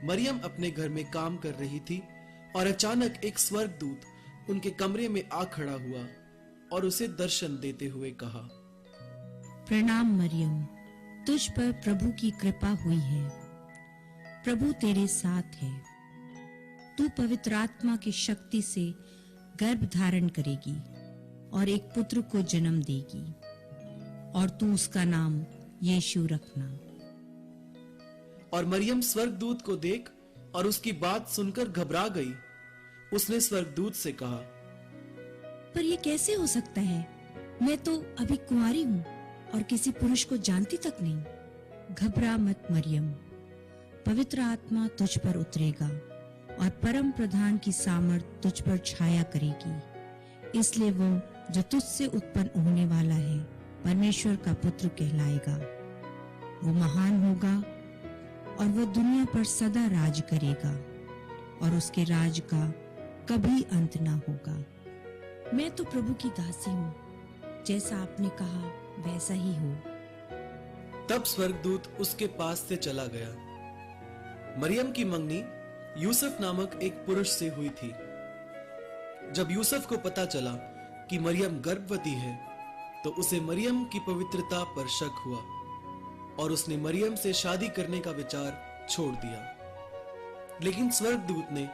मरियम अपने घर में काम कर रही थी और अचानक एक स्वर्गदूत उनके कमरे में आ खड़ा हुआ और उसे दर्शन देते हुए कहा, प्रणाम मरियम, तुझ पर प्रभु की कृपा हुई है। प्रभु तेरे साथ है। तू पवित्र आत्मा की शक्ति से गर्भ धारण करेगी और एक पुत्र को जन्म देगी और तू उसका नाम यीशु रखना। और मरियम स्वर्गदूत को देख और उसकी बात सुनकर घबरा गई। उसने स्वर्गदूत से कहा, पर यह कैसे हो सकता है? मैं तो अभी कुंवारी हूँ और किसी पुरुष को जानती तक नहीं। घबरा मत मरियम, पवित्र आत्मा तुझ पर उतरेगा और परम प्रधान की सामर्थ तुझ पर छाया करेगी। इसलिए वो जो तुझसे उत्पन्न होने वाला है परमेश्वर का पुत्र कहलाएगा। वो महान होगा और वो दुनिया पर सदा राज करेगा और उसके राज का कभी अंत ना होगा। मैं तो प्रभु की दासी हूँ, जैसा आपने कहा वैसा ही हो। तब स्वर्गदूत उसके पास से चला गया। मरियम की मंगनी यूसुफ नामक एक पुरुष से हुई थी। जब यूसुफ को पता चला कि मरियम गर्भवती है तो उसे मरियम की पवित्रता पर शक हुआ और उसने मरियम से शादी करने का विचार छोड़ दिया। लेकिन स्वर्गदूत ने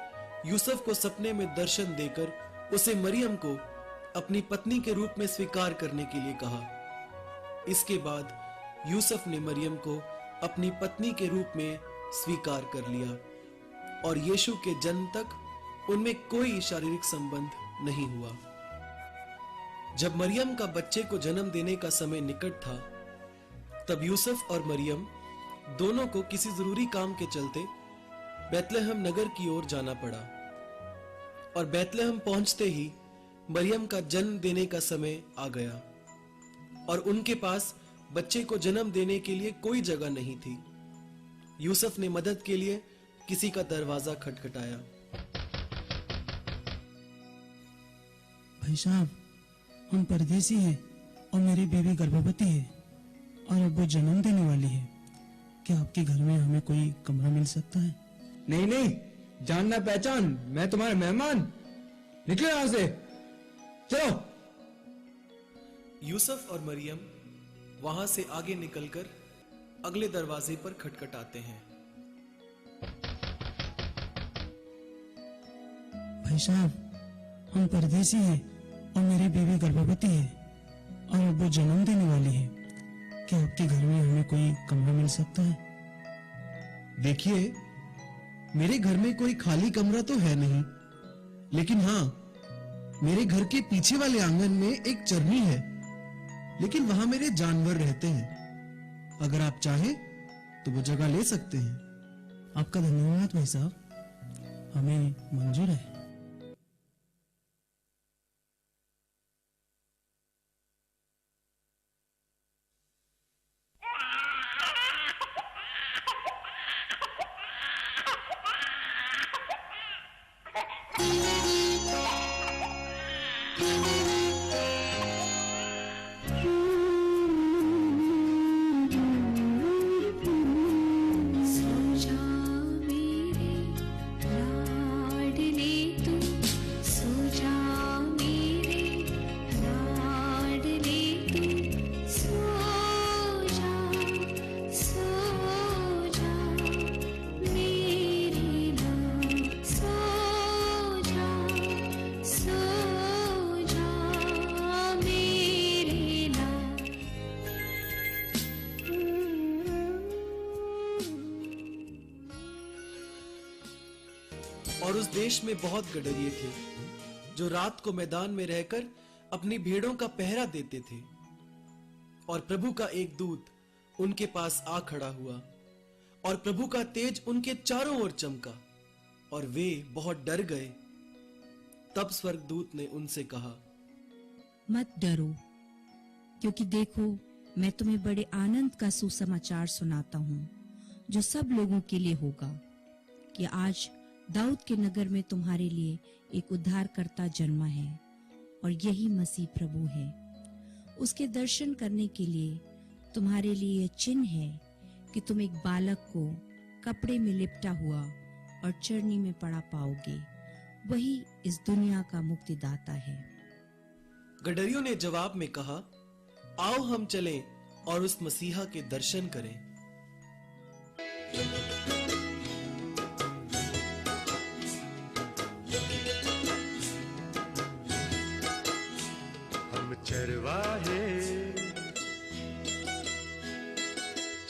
यूसुफ को सपने में दर्शन देकर उसे मरियम को अपनी पत्नी के रूप में स्वीकार करने के लिए कहा। इसके बाद यूसुफ ने मरियम को अपनी पत्नी के रूप में स्वीकार कर लिया और यीशु के जन्म तक उनमें कोई शारीरिक संबंध नहीं हुआ। जब मरियम का बच्चे को जन्म देने का समय निकट था, तब यूसुफ और मरियम दोनों को किसी जरूरी काम के चलते बैतलहम नगर की ओर जाना पड़ा। और बैतलहम पहुंचते ही मरियम का जन्म देने का समय आ गया और उनके पास बच्चे को जन्म देने के लिए कोई जगह नहीं थी। यूसुफ ने मदद के लिए किसी का दरवाजा खटखटाया। भाई साहब, हम परदेसी हैं और मेरी बेबी गर्भवती है और अब वो जन्म देने वाली है। क्या आपके घर में हमें कोई कमरा मिल सकता है? नहीं नहीं, जानना पहचान, मैं तुम्हारा मेहमान। निकलो यहां से, चलो। यूसुफ और मरियम वहां से आगे निकलकर अगले दरवाजे पर खटखटाते हैं। भाई साहब, हम परदेसी हैं और मेरी बीवी गर्भवती है और अब वो जन्म देने वाली है। क्या आपके घर में हमें कोई कमरा मिल सकता है? देखिए, मेरे घर में कोई खाली कमरा तो है नहीं, लेकिन हाँ, मेरे घर के पीछे वाले आंगन में एक चरनी है, लेकिन वहां मेरे जानवर रहते हैं। अगर आप चाहें तो वो जगह ले सकते हैं। आपका धन्यवाद भाई साहब, हमें मंजूर है। और उस देश में बहुत गडरिये थे जो रात को मैदान में रहकर अपनी भेड़ों का पहरा देते थे। और प्रभु का एक दूत उनके पास आ खड़ा हुआ और प्रभु का तेज उनके चारों ओर चमका और वे बहुत डर गए। तब स्वर्गदूत ने उनसे कहा, मत डरो, क्योंकि देखो मैं तुम्हें बड़े आनंद का सुसमाचार सुनाता हूँ जो सब लोगों के लिए होगा कि आज दाऊद के नगर में तुम्हारे लिए एक उद्धारकर्ता जन्मा है और यही मसीह प्रभु है। उसके दर्शन करने के लिए तुम्हारे लिए यह चिन्ह है कि तुम एक बालक को कपड़े में लिपटा हुआ और चरनी में पड़ा पाओगे, वही इस दुनिया का मुक्तिदाता है। गडरियों ने जवाब में कहा, आओ हम चलें और उस मसीहा के दर्शन करें। हम चरवाहे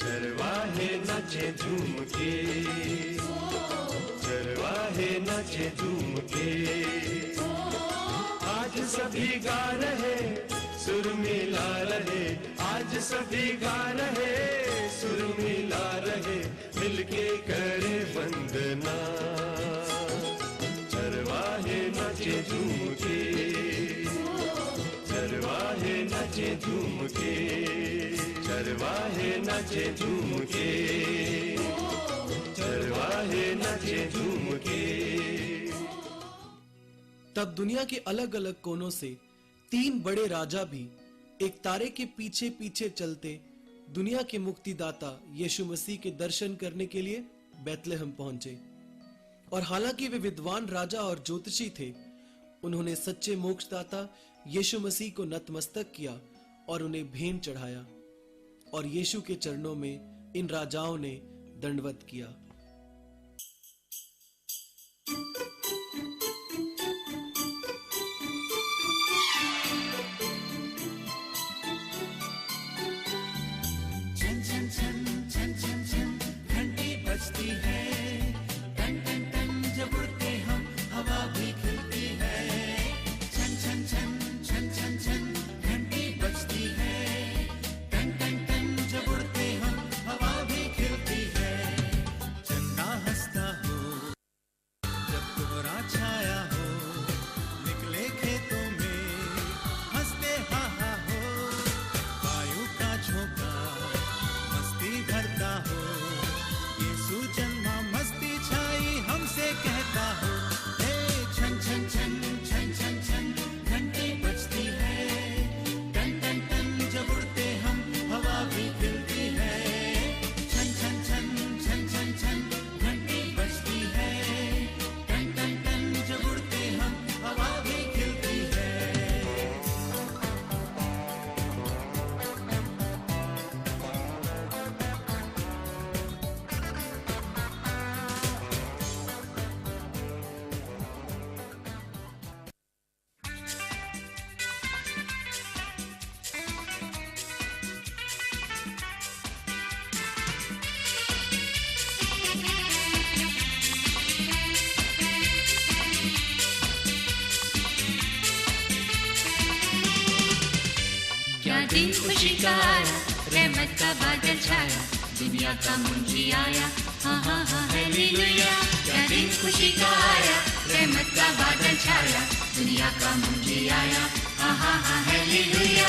चरवाहे नाचे झूम के, चरवाहे नाचे झूम के। आज सभी गा रहे सुर मिला रहे, आज सभी गा रहे सुर मिला रहे, मिलके करे वंदना। चरवाहे नाचे झूम के, चरवाहे नाचे झूम के, चरवाहे नाचे झूम के, चरवाहे नाचे झूम के। तब दुनिया के अलग अलग कोनों से 3 बड़े राजा भी एक तारे के पीछे पीछे चलते दुनिया के मुक्तिदाता यीशु मसीह के दर्शन करने के लिए बैतलहम पहुंचे। और हालांकि वे विद्वान राजा और ज्योतिषी थे, उन्होंने सच्चे मोक्षदाता यीशु मसीह को नतमस्तक किया और उन्हें भेंट चढ़ाया, और यीशु के चरणों में इन राजाओं ने दंडवत किया। दिन खुशी का आया, रहमत का बादल छाया, दुनिया का मुंजी आया, हाँ हाँ हाँ हालेलुया। क्या दिन खुशी का आया, रहमत का बादल छाया, दुनिया का मुंजी आया, हाँ हाँ हाँ हालेलुया।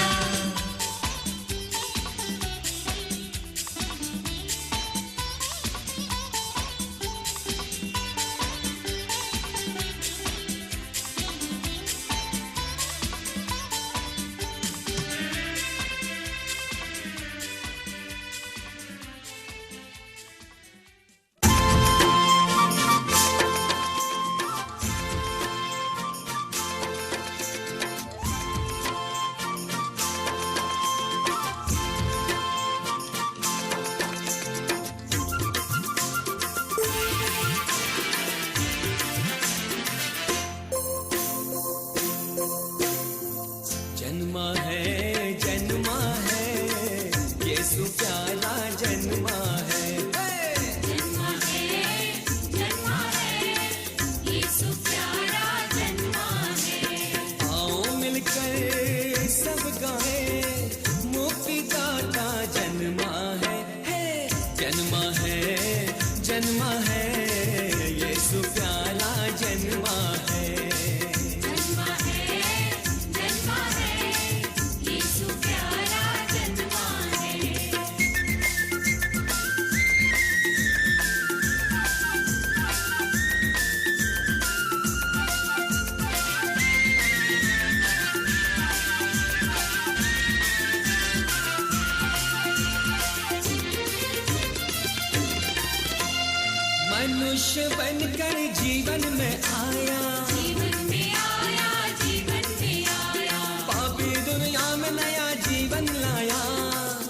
मनुष्य बनकर जीवन में आया, जीवन में आया, जीवन में आया, पापी दुनिया में नया जीवन लाया।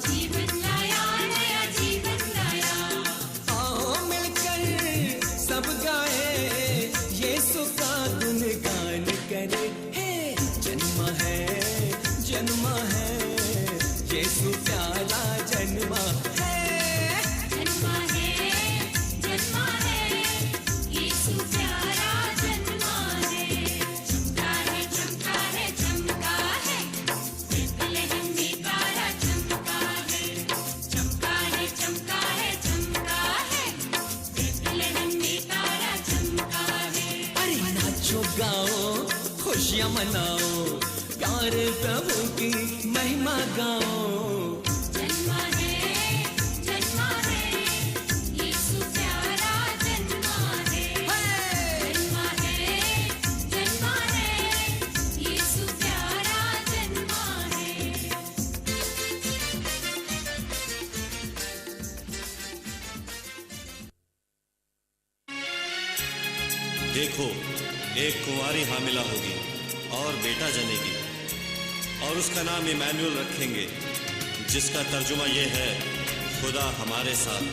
जीवन लाया, नया जीवन लाया। आओ मिलकर सब गाए, यीशु का गुणगान करे। हे जन्मा है, जन्मा है, यीशु प्यारा जन्मा है। जन्मा है, जन्मा है, यीशु प्यारा जन्मा है। चमका है, चमका है, चमका है, बेथलेहम में तारा चमका है। चमका है, चमका है, चमका है, बेथलेहम में तारा चमका है। अरे नाचो गाओ, खुशियां मनाओ, प्यार प्रभु की महिमा गाओ। जन्मा है, यीशु प्यारा जन्मा है। जन्मा है, यीशु प्यारा जन्मा है। देखो, एक कुंवारी हामिला होगी और बेटा जनेगी और उसका नाम इमैनुअल रखेंगे, जिसका तर्जुमा ये है, खुदा हमारे साथ।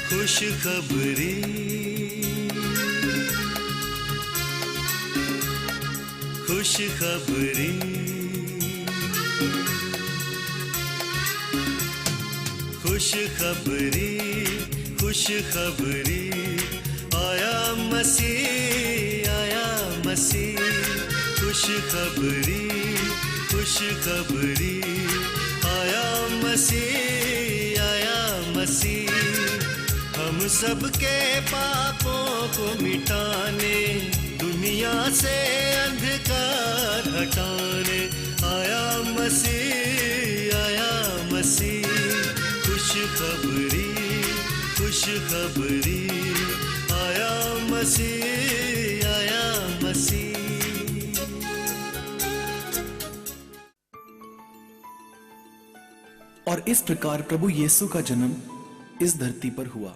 खुशखबरी, खुशखबरी, खुशखबरी, खुशखबरी, आया मसीह, आया मसीह। खुशखबरी, खुशखबरी, आया मसीह, आया मसीह। हम सबके पापों को मिटाने, दुनिया से अंधकार हटाने आया मसीह, आया मसीह। खुशखबरी, खुशखबरी, आया मसीह, आया मसीह। और इस प्रकार प्रभु यीशु का जन्म इस धरती पर हुआ।